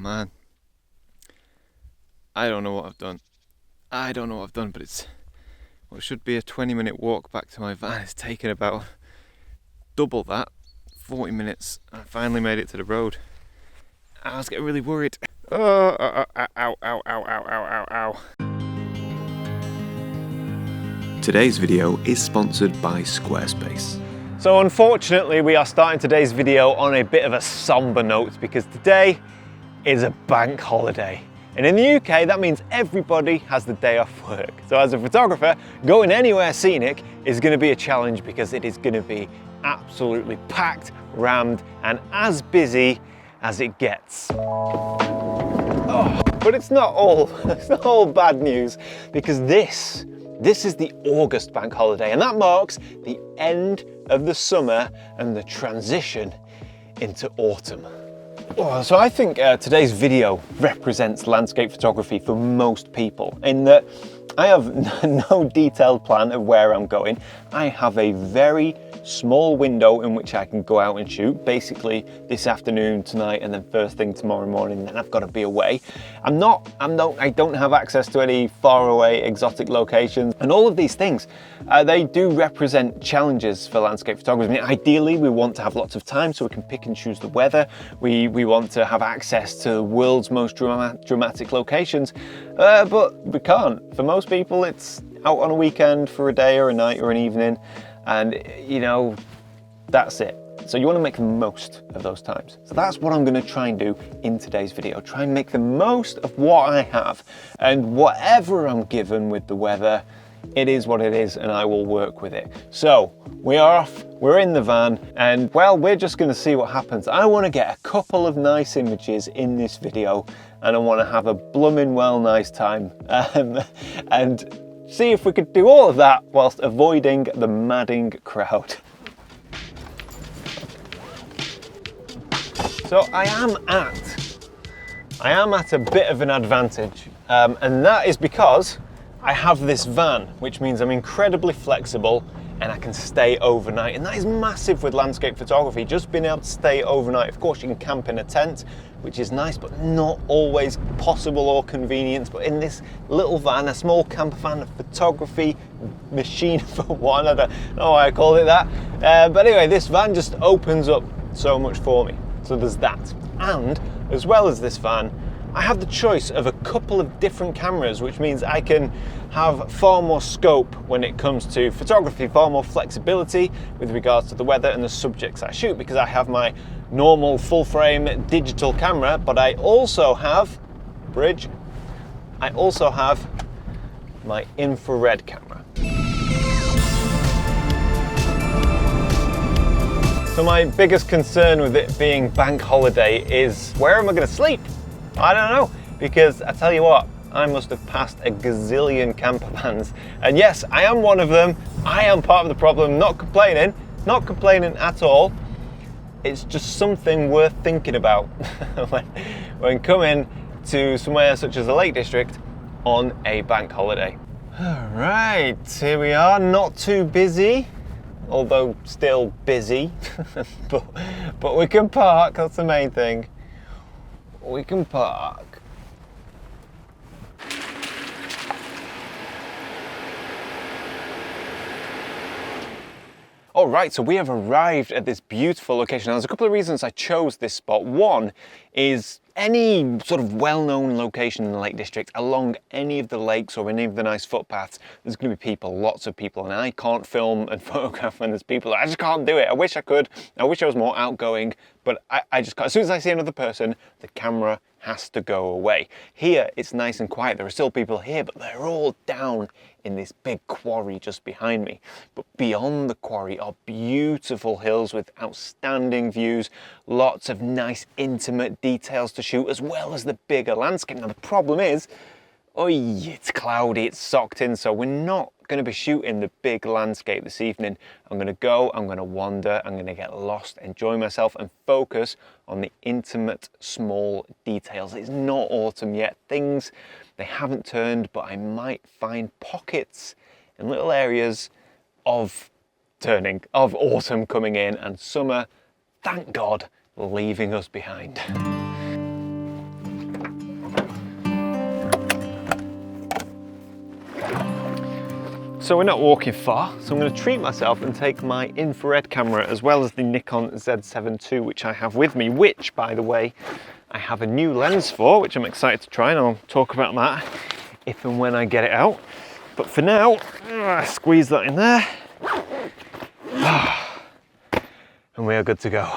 man. I don't know what I've done. But it's what should be a 20-minute walk back to my van. It's taken about double that, 40 minutes. I finally made it to the road. I was getting really worried. Oh, ow. Today's video is sponsored by Squarespace. So unfortunately, we are starting today's video on a bit of a somber note because today is a bank holiday. And in the UK, that means everybody has the day off work. So as a photographer, going anywhere scenic is going to be a challenge because it is going to be absolutely packed, rammed, and as busy as it gets. Oh, but it's not all bad news because this is the August bank holiday, and that marks the end of the summer and the transition into autumn. Oh, so I think today's video represents landscape photography for most people in that I have no detailed plan of where I'm going. I have a very small window in which I can go out and shoot, basically this afternoon, tonight, and then first thing tomorrow morning, then I've got to be away. I don't have access to any faraway exotic locations, and all of these things, they do represent challenges for landscape photography. I mean, ideally, we want to have lots of time so we can pick and choose the weather. We want to have access to the world's most dramatic locations, but we can't. For most people, it's out on a weekend for a day or a night or an evening, and you know, that's it. So you want to make the most of those times. So that's what I'm going to try and do in today's video. Try and make the most of what I have, and whatever I'm given with the weather, it is what it is, and I will work with it. So we are off, we're in the van, and well, we're just going to see what happens. I want to get a couple of nice images in this video, and I want to have a blooming well nice time, and see if we could do all of that whilst avoiding the madding crowd. So I am at a bit of an advantage, and that is because I have this van, which means I'm incredibly flexible and I can stay overnight, and that is massive with landscape photography, just being able to stay overnight. Of course, you can camp in a tent, which is nice, but not always possible or convenient. But in this little van, a small camper van, a photography machine for one, I don't know why I call it that. But anyway, this van just opens up so much for me. So there's that. And as well as this van, I have the choice of a couple of different cameras, which means I can have far more scope when it comes to photography, far more flexibility with regards to the weather and the subjects I shoot, because I have my normal full frame digital camera, but I also have, I also have my infrared camera. So my biggest concern with it being bank holiday is, where am I going to sleep? I don't know, because I tell you what, I must have passed a gazillion camper vans, and yes, I am one of them. I am part of the problem, not complaining at all. It's just something worth thinking about when coming to somewhere such as the Lake District on a bank holiday. All right, here we are, not too busy, although still busy, but we can park, that's the main thing. We can park. All right, so we have arrived at this beautiful location. Now, there's a couple of reasons I chose this spot. One is any sort of well-known location in the Lake District, along any of the lakes or any of the nice footpaths, there's going to be people, lots of people, and I can't film and photograph when there's people. I just can't do it. I wish I could. I wish I was more outgoing, but I just can't. As soon as I see another person, the camera has to go away. Here, it's nice and quiet. There are still people here, but they're all down in this big quarry just behind me. But beyond the quarry are beautiful hills with outstanding views, lots of nice intimate details to shoot, as well as the bigger landscape. Now the problem is, it's cloudy, it's socked in, so we're not going to be shooting the big landscape this evening. I'm going to go, I'm going to wander, I'm going to get lost, enjoy myself, and focus on the intimate, small details. It's not autumn yet. Things, they haven't turned, but I might find pockets and little areas of turning, of autumn coming in, and summer, thank God, leaving us behind. So we're not walking far, so I'm going to treat myself and take my infrared camera as well as the Nikon ZZ II, which I have with me, which, by the way, I have a new lens for, which I'm excited to try, and I'll talk about that if and when I get it out. But for now, squeeze that in there, and we are good to go.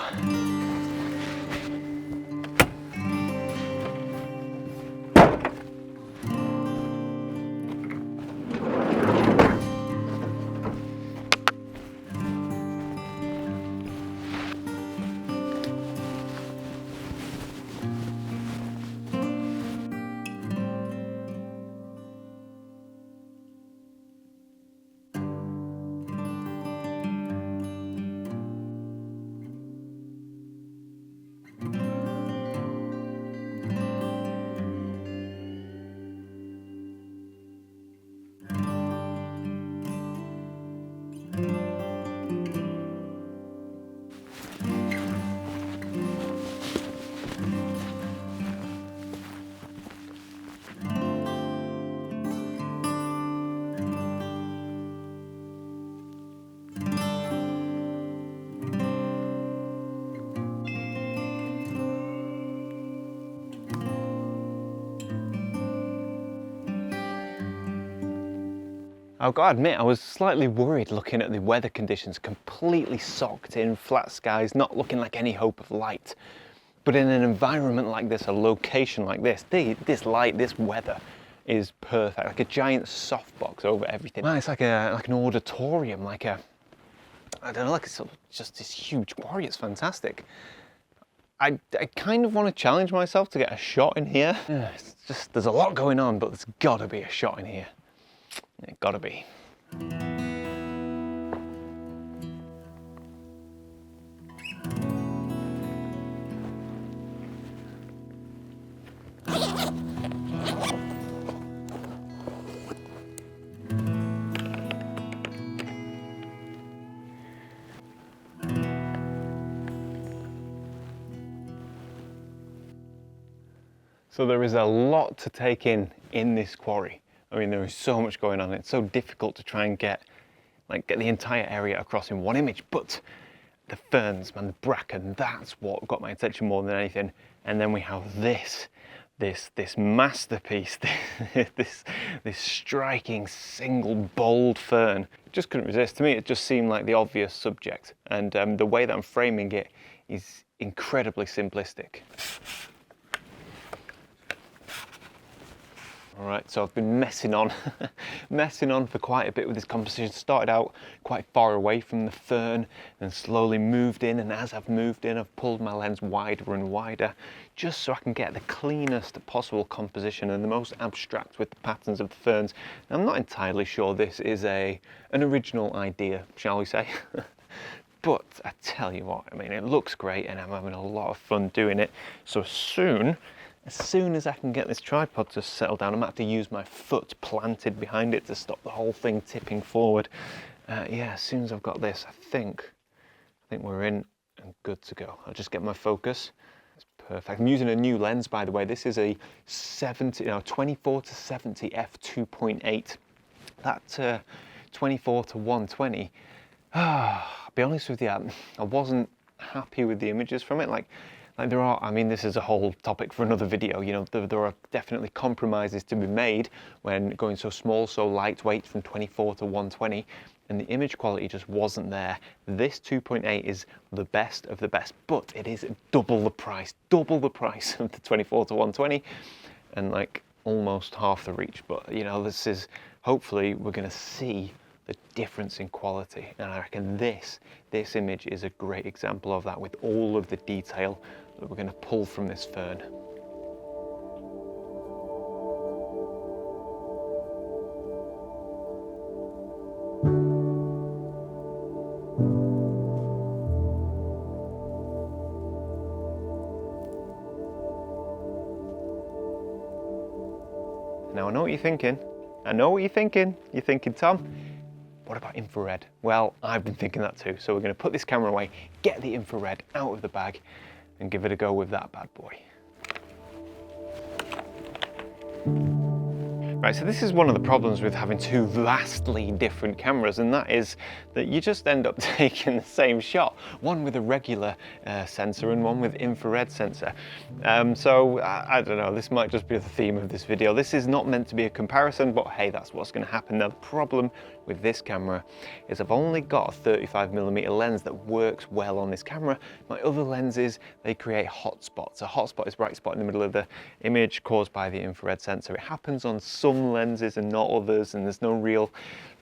I've got to admit, I was slightly worried looking at the weather conditions, completely socked in, flat skies, not looking like any hope of light. But in an environment like this, a location like this, this light, this weather is perfect, like a giant softbox over everything. Man, it's like an auditorium, I don't know, like it's just this huge quarry. It's fantastic. I kind of want to challenge myself to get a shot in here. It's just, there's a lot going on, but there's got to be a shot in here. It gotta be. So there is a lot to take in this quarry. I mean, there is so much going on. It's so difficult to try and get the entire area across in one image. But the ferns, man, the bracken, that's what got my attention more than anything. And then we have this masterpiece, this striking single bold fern. Just couldn't resist. To me, it just seemed like the obvious subject. And the way that I'm framing it is incredibly simplistic. All right, so I've been messing on for quite a bit with this composition. Started out quite far away from the fern and slowly moved in, and as I've moved in, I've pulled my lens wider and wider just so I can get the cleanest possible composition and the most abstract with the patterns of the ferns. Now, I'm not entirely sure this is an original idea, shall we say. But I tell you what, I mean, it looks great and I'm having a lot of fun doing it. So as soon as I can get this tripod to settle down, I'm going to have to use my foot planted behind it to stop the whole thing tipping forward. Yeah, as soon as I've got this, I think we're in and good to go. I'll just get my focus. It's perfect. I'm using a new lens, by the way. This is a 24 to 70 f2.8. That 24 to 120. I'll be honest with you, I wasn't happy with the images from it. Like there are, I mean, this is a whole topic for another video, you know, there are definitely compromises to be made when going so small, so lightweight from 24 to 120, and the image quality just wasn't there. This 2.8 is the best of the best, but it is double the price of the 24 to 120, and like almost half the reach. But you know, this is, hopefully we're gonna see the difference in quality, and I reckon this image is a great example of that, with all of the detail that we're going to pull from this fern. Now I know what you're thinking. You're thinking, Tom, what about infrared? Well, I've been thinking that too. So we're going to put this camera away, get the infrared out of the bag, and give it a go with that bad boy. Right, so this is one of the problems with having two vastly different cameras, and that is that you just end up taking the same shot, one with a regular sensor and one with infrared sensor. So I don't know, this might just be the theme of this video. This is not meant to be a comparison, but hey, that's what's going to happen. Now the problem with this camera is I've only got a 35mm lens that works well on this camera. My other lenses, they create hotspots. A hotspot is a bright spot in the middle of the image caused by the infrared sensor. It happens on some lenses and not others, and there's no real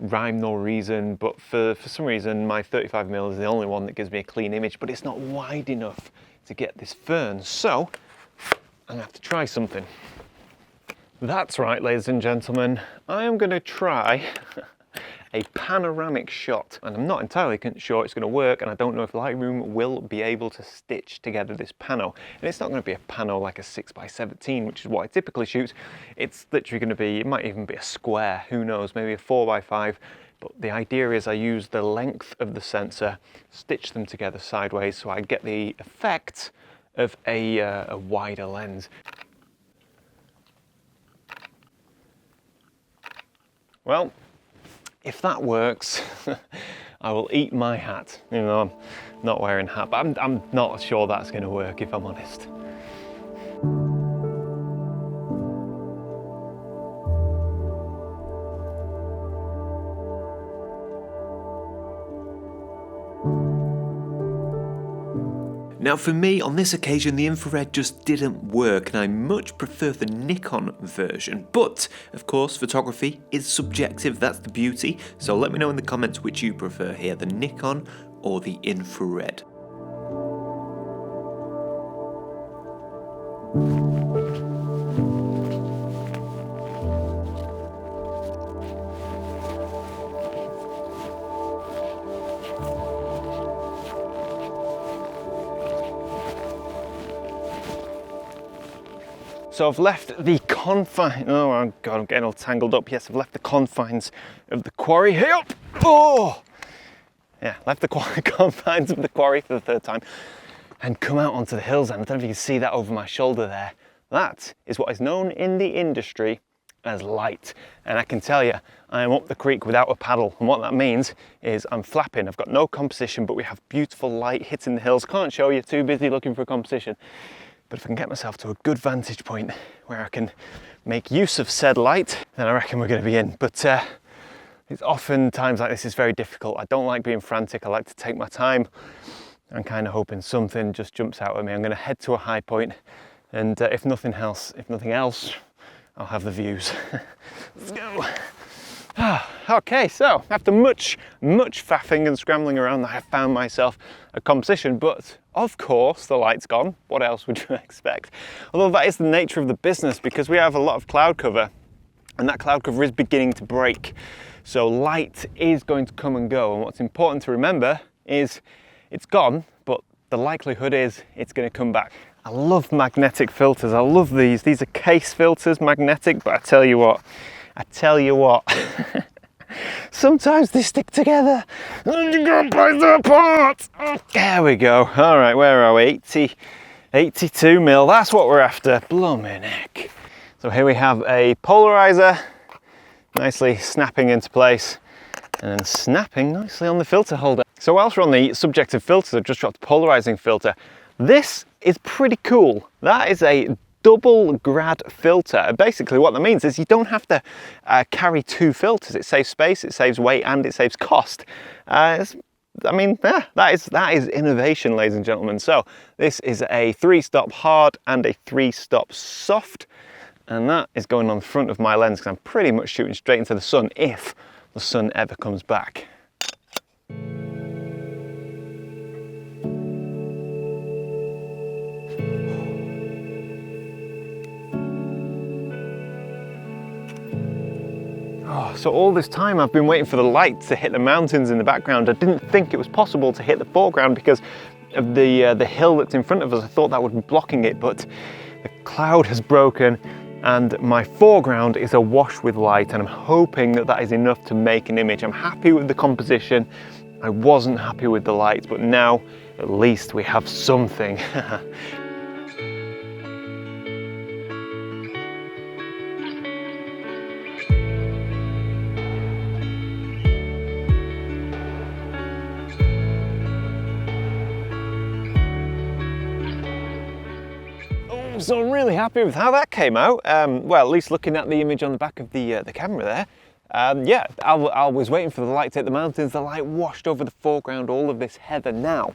rhyme nor reason, but for some reason my 35mm is the only one that gives me a clean image, but it's not wide enough to get this ferns. So I'm gonna have to try something. That's right, ladies and gentlemen, I am gonna try a panoramic shot, and I'm not entirely sure it's going to work, and I don't know if Lightroom will be able to stitch together this pano. And it's not going to be a pano like a 6x17, which is what I typically shoot. It's literally going to be, it might even be a square, who knows, maybe a 4x5. But the idea is I use the length of the sensor, stitch them together sideways, so I get the effect of a wider lens. Well, if that works, I will eat my hat, even though I'm not wearing a hat, but I'm not sure that's going to work, if I'm honest. Now for me, on this occasion, the infrared just didn't work, and I much prefer the Nikon version. But, of course, photography is subjective, that's the beauty. So let me know in the comments which you prefer here, the Nikon or the infrared. So I've left the confines, oh God, I'm getting all tangled up. Yes, I've left the confines of the quarry here. Oh! Yeah, left the confines of the quarry for the third time and come out onto the hills, and I don't know if you can see that over my shoulder there. That is what is known in the industry as light. And I can tell you, I am up the creek without a paddle. And what that means is I'm flapping. I've got no composition, but we have beautiful light hitting the hills. Can't show you, too busy looking for a composition. But if I can get myself to a good vantage point where I can make use of said light, then I reckon we're going to be in. But it's often times like this is very difficult. I don't like being frantic. I like to take my time. I'm kind of hoping something just jumps out at me. I'm going to head to a high point, and if nothing else, I'll have the views. Let's go. Okay, so after much faffing and scrambling around, I have found myself a composition, but of course the light's gone. What else would you expect? Although that is the nature of the business, because we have a lot of cloud cover, and that cloud cover is beginning to break. So light is going to come and go, and what's important to remember is it's gone, but the likelihood is it's going to come back. I love magnetic filters. I love these. These are case filters, magnetic, but I tell you what, sometimes they stick together and you can't break them apart. Oh, there we go. All right, where are we? 82mm, that's what we're after. Blooming heck. So here we have a polarizer, nicely snapping into place and then snapping nicely on the filter holder. So whilst we're on the subject of filters, I've just dropped a polarizing filter. This is pretty cool. That is a double grad filter. Basically what that means is you don't have to carry two filters. It saves space, it saves weight, and it saves cost. I mean, yeah, that is innovation, ladies and gentlemen. So this is a 3-stop hard and a 3-stop soft, and that is going on the front of my lens because I'm pretty much shooting straight into the sun if the sun ever comes back. So all this time I've been waiting for the light to hit the mountains in the background. I didn't think it was possible to hit the foreground because of the hill that's in front of us. I thought that would be blocking it, but the cloud has broken and my foreground is awash with light, and I'm hoping that that is enough to make an image. I'm happy with the composition. I wasn't happy with the light, but now at least we have something. So I'm really happy with how that came out. Well, at least looking at the image on the back of the camera there. Yeah, I was waiting for the light to hit the mountains. The light washed over the foreground, all of this heather. Now,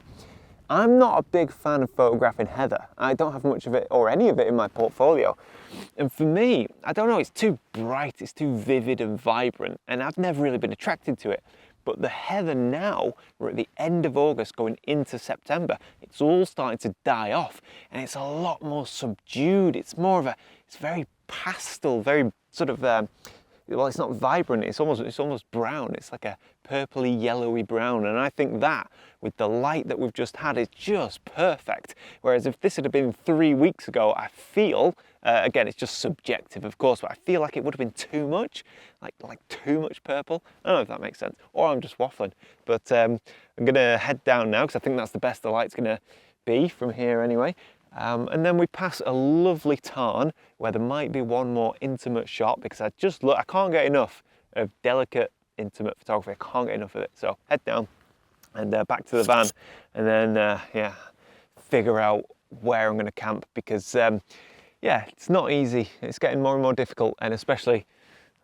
I'm not a big fan of photographing heather. I don't have much of it or any of it in my portfolio. And for me, I don't know, it's too bright, it's too vivid and vibrant, and I've never really been attracted to it. But the heather now, we're at the end of August going into September, it's all starting to die off and it's a lot more subdued. It's more of a, it's very pastel, very sort of, well, it's not vibrant, it's almost brown. It's like a purpley, yellowy brown. And I think that, with the light that we've just had, is just perfect. Whereas if this had been 3 weeks ago, I feel, again, it's just subjective, of course, but I feel like it would have been too much, like too much purple. I don't know if that makes sense, or I'm just waffling. But I'm gonna head down now, because I think that's the best the light's gonna be from here anyway. And then we pass a lovely tarn where there might be one more intimate shot, because I can't get enough of delicate, intimate photography. I can't get enough of it. So head down and back to the van, and then yeah, figure out where I'm going to camp, because yeah, it's not easy. It's getting more and more difficult, and especially,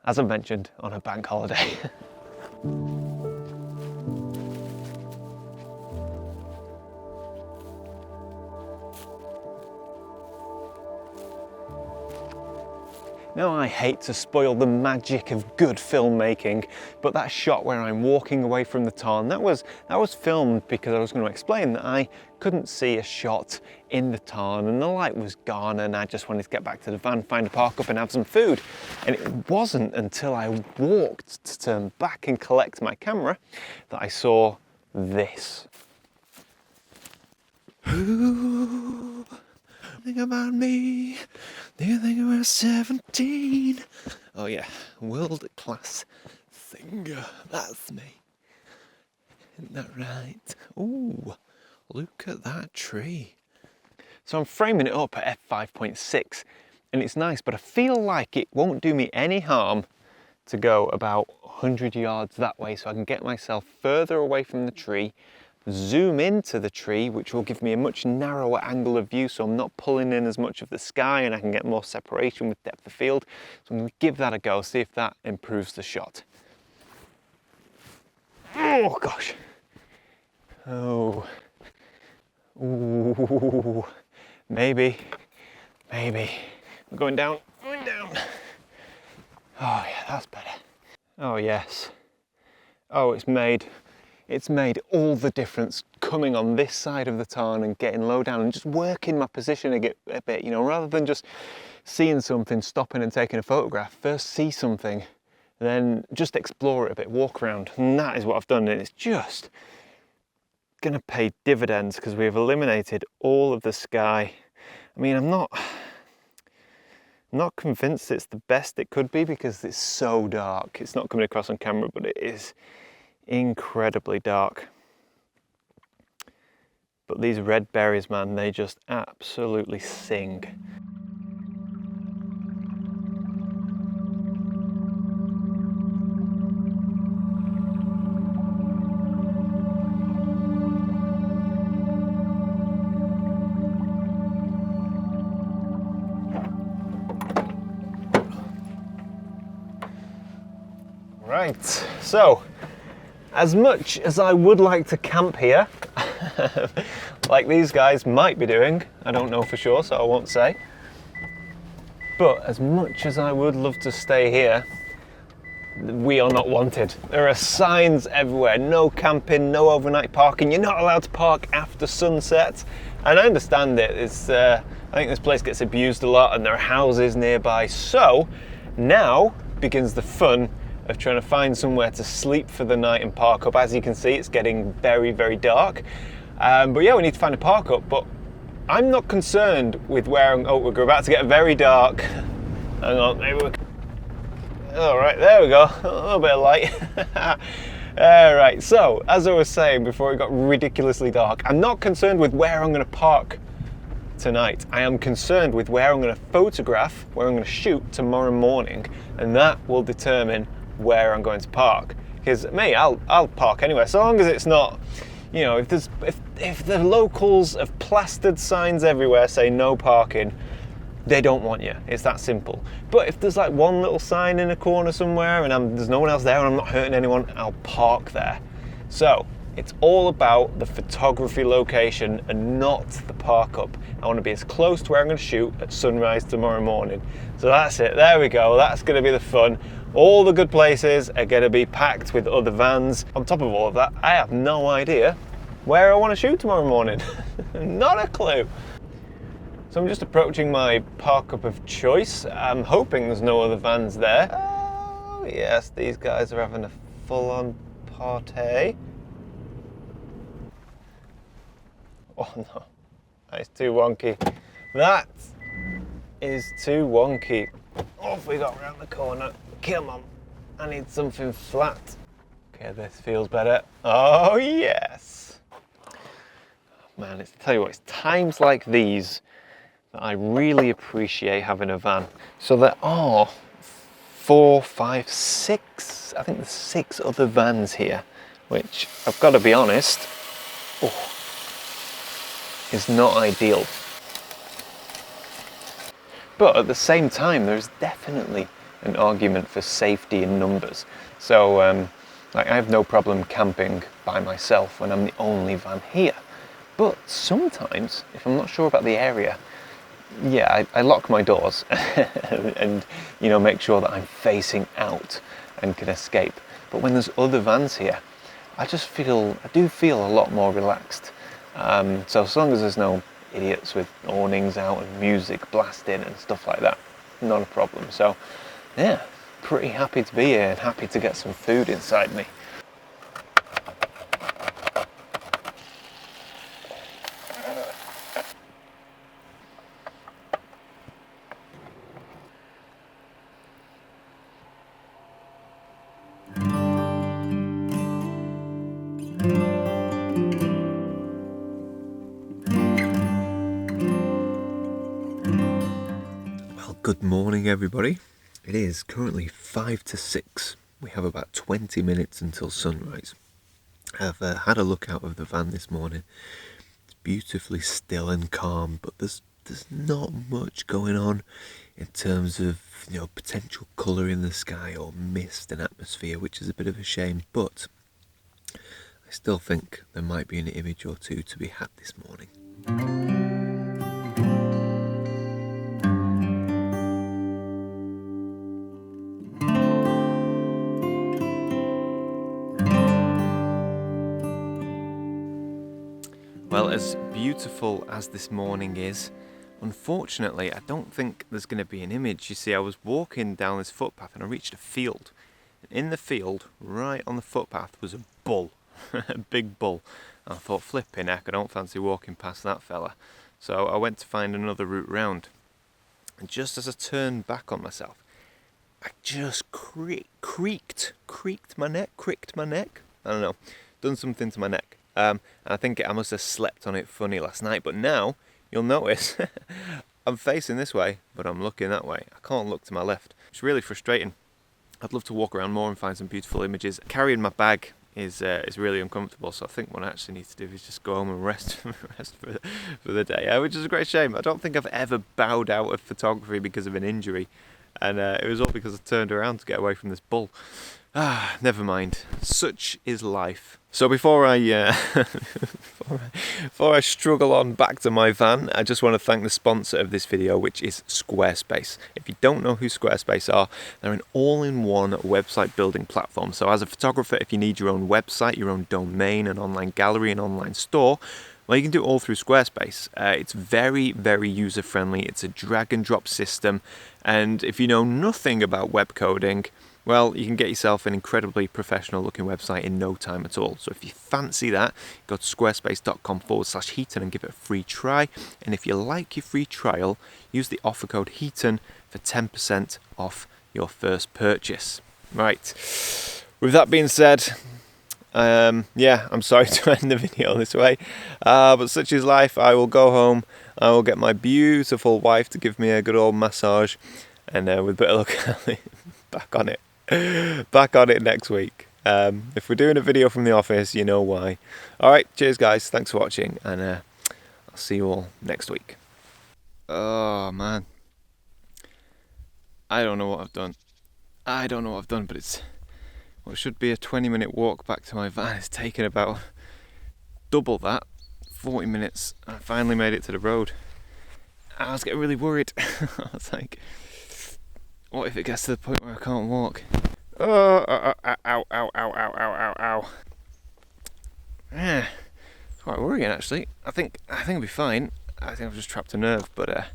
as I've mentioned, on a bank holiday. Now, I hate to spoil the magic of good filmmaking, but that shot where I'm walking away from the tarn, that was filmed because I was going to explain that I couldn't see a shot in the tarn and the light was gone, and I just wanted to get back to the van, find a park up and have some food. And it wasn't until I walked to turn back and collect my camera that I saw this. Ooh, think about me. Do you think we're 17? Oh yeah, world-class singer, that's me. Isn't that right? Ooh, look at that tree. So I'm framing it up at f5.6, and it's nice, but I feel like it won't do me any harm to go about 100 yards that way, so I can get myself further away from the tree, zoom into the tree, which will give me a much narrower angle of view, so I'm not pulling in as much of the sky, and I can get more separation with depth of field. So I'm going to give that a go, see if that improves the shot. Oh gosh. Oh. Ooh. Maybe. I'm going down. Oh yeah, that's better. Oh yes. Oh, it's made all the difference coming on this side of the tarn and getting low down and just working my position a bit, you know, rather than just seeing something, stopping and taking a photograph. First see something, then just explore it a bit, walk around, and that is what I've done, and it's just gonna pay dividends because we've eliminated all of the sky. I mean, I'm not convinced it's the best it could be because it's so dark. It's not coming across on camera, but it is incredibly dark. But these red berries, man, they just absolutely sing. Right, so as much as I would like to camp here, like these guys might be doing, I don't know for sure, so I won't say, but as much as I would love to stay here, we are not wanted. There are signs everywhere, no camping, no overnight parking, you're not allowed to park after sunset, and I understand it. I think this place gets abused a lot and there are houses nearby, so now begins the fun of trying to find somewhere to sleep for the night and park up. As you can see, it's getting very, very dark. But yeah, we need to find a park up, but I'm not concerned with where we're about to get very dark. Hang on, maybe all right, there we go, a little bit of light. All right, so as I was saying before it got ridiculously dark, I'm not concerned with where I'm gonna park tonight. I am concerned with where I'm gonna photograph, where I'm gonna shoot tomorrow morning, and that will determine where I'm going to park. Because me, I'll park anywhere, so long as it's not, you know, if the locals have plastered signs everywhere say no parking, they don't want you. It's that simple. But if there's like one little sign in a corner somewhere and there's no one else there and I'm not hurting anyone, I'll park there. So it's all about the photography location and not the park up. I want to be as close to where I'm going to shoot at sunrise tomorrow morning. So that's it, there we go, that's going to be the fun. All the good places are going to be packed with other vans. On top of all of that, I have no idea where I want to shoot tomorrow morning. Not a clue. So I'm just approaching my park up of choice. I'm hoping there's no other vans there. Oh yes, these guys are having a full-on party. Oh no, that is too wonky. That is too wonky. Off we got around the corner. Come on, I need something flat. Okay, this feels better. Oh yes. Man, I tell you what, it's times like these that I really appreciate having a van. So there are 4, 5, 6, I think there's 6 other vans here, which I've got to be honest, is not ideal. But at the same time, there's definitely an argument for safety in numbers. So like I have no problem camping by myself when I'm the only van here. But sometimes, if I'm not sure about the area, yeah, I lock my doors and you know, make sure that I'm facing out and can escape. But when there's other vans here, I do feel a lot more relaxed. So as long as there's no idiots with awnings out and music blasting and stuff like that, not a problem. So yeah, pretty happy to be here and happy to get some food inside me. Good morning everybody. It is currently 5 to 6. We have about 20 minutes until sunrise. I've had a look out of the van this morning. It's beautifully still and calm, but there's not much going on in terms of, you know, potential colour in the sky or mist and atmosphere, which is a bit of a shame, but I still think there might be an image or two to be had this morning. Well, as beautiful as this morning is, unfortunately I don't think there's going to be an image. You see, I was walking down this footpath and I reached a field. And in the field, right on the footpath, was a bull, a big bull. And I thought, flipping heck, I don't fancy walking past that fella. So I went to find another route round. And just as I turned back on myself, I just creaked my neck, I don't know, done something to my neck. And I think I must have slept on it funny last night, but now you'll notice I'm facing this way, but I'm looking that way. I can't look to my left. It's really frustrating. I'd love to walk around more and find some beautiful images. Carrying my bag is really uncomfortable, so I think what I actually need to do is just go home and rest for the day, which is a great shame. I don't think I've ever bowed out of photography because of an injury, and it was all because I turned around to get away from this bull. Never mind. Such is life. So before I struggle on back to my van, I just want to thank the sponsor of this video, which is Squarespace. If you don't know who Squarespace are, they're an all-in-one website building platform. So as a photographer, if you need your own website, your own domain, an online gallery, an online store, well, you can do it all through Squarespace. It's very, very user-friendly. It's a drag-and-drop system. And if you know nothing about web coding, well, you can get yourself an incredibly professional looking website in no time at all. So if you fancy that, go to squarespace.com/Heaton and give it a free try. And if you like your free trial, use the offer code Heaton for 10% off your first purchase. Right, with that being said, yeah, I'm sorry to end the video this way, but such is life. I will go home, I will get my beautiful wife to give me a good old massage, and with a bit of luck, I'll be back on it next week. If we're doing a video from the office, you know why. Alright, cheers guys, thanks for watching, and I'll see you all next week. Oh man. I don't know what I've done. I don't know what I've done, but it's what should be a 20-minute walk back to my van. It's taken about double that, 40 minutes. I finally made it to the road. I was getting really worried. I was like, what if it gets to the point where I can't walk? Oh, ow, ow, ow, ow, ow, ow, ow. Yeah, it's quite worrying actually. I think I'll be fine. I think I've just trapped a nerve, but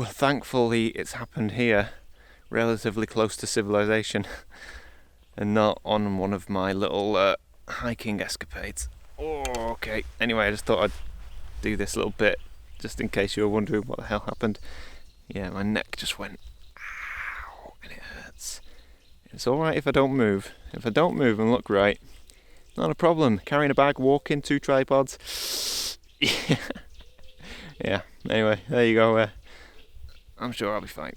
thankfully it's happened here, relatively close to civilization, and not on one of my little hiking escapades. Oh, okay. Anyway, I just thought I'd do this little bit, just in case you were wondering what the hell happened. Yeah, my neck just went, ow, and it hurts. It's alright if I don't move. If I don't move and look right, not a problem. Carrying a bag, walking, 2 tripods. Yeah, anyway, there you go. I'm sure I'll be fine.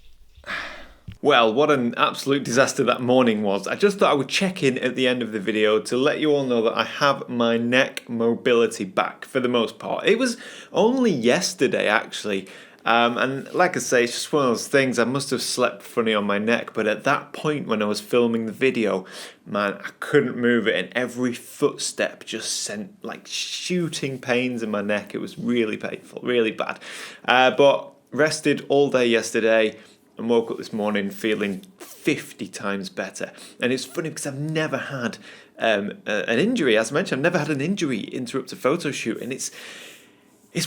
Well, what an absolute disaster that morning was. I just thought I would check in at the end of the video to let you all know that I have my neck mobility back for the most part. It was only yesterday actually, and like I say, it's just one of those things. I must have slept funny on my neck, but at that point when I was filming the video, man, I couldn't move it, and every footstep just sent like shooting pains in my neck. It was really painful, really bad. But rested all day yesterday and woke up this morning feeling 50 times better. And it's funny because I've never had an injury. As I mentioned, I've never had an injury interrupt a photo shoot, and it's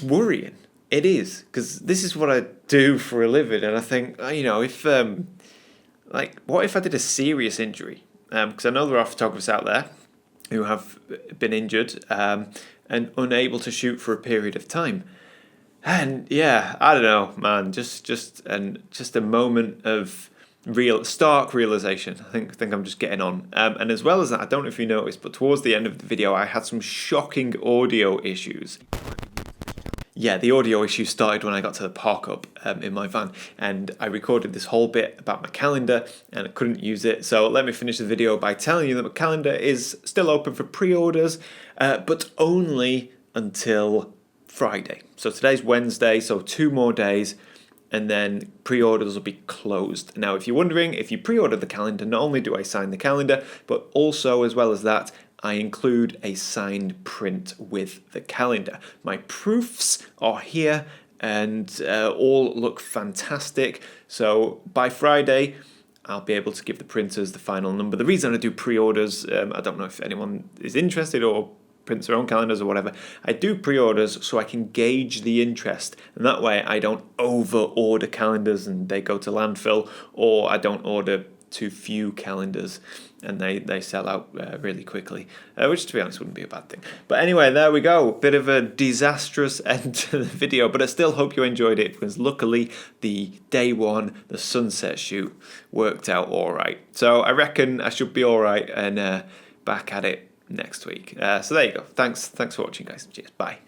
worrying. It is, because this is what I do for a living, and I think, you know, if what if I did a serious injury? Because I know there are photographers out there who have been injured and unable to shoot for a period of time. And yeah, I don't know, man. Just a moment of stark realization. I think I'm just getting on. And as well as that, I don't know if you noticed, but towards the end of the video, I had some shocking audio issues. Yeah, the audio issue started when I got to the park up in my van, and I recorded this whole bit about my calendar and I couldn't use it. So let me finish the video by telling you that my calendar is still open for pre-orders, but only until Friday. So today's Wednesday, so 2 more days, and then pre-orders will be closed. Now, if you're wondering, if you pre-order the calendar, not only do I sign the calendar, but also, as well as that, I include a signed print with the calendar. My proofs are here and all look fantastic. So by Friday, I'll be able to give the printers the final number. The reason I do pre-orders, I don't know if anyone is interested or prints their own calendars or whatever. I do pre-orders so I can gauge the interest, and that way I don't over-order calendars and they go to landfill, or I don't order too few calendars and they sell out really quickly, which to be honest wouldn't be a bad thing. But anyway, there we go. Bit of a disastrous end to the video, but I still hope you enjoyed it, because luckily the day one, the sunset shoot, worked out all right. So I reckon I should be all right and back at it next week. So there you go. Thanks for watching, guys. Cheers. Bye.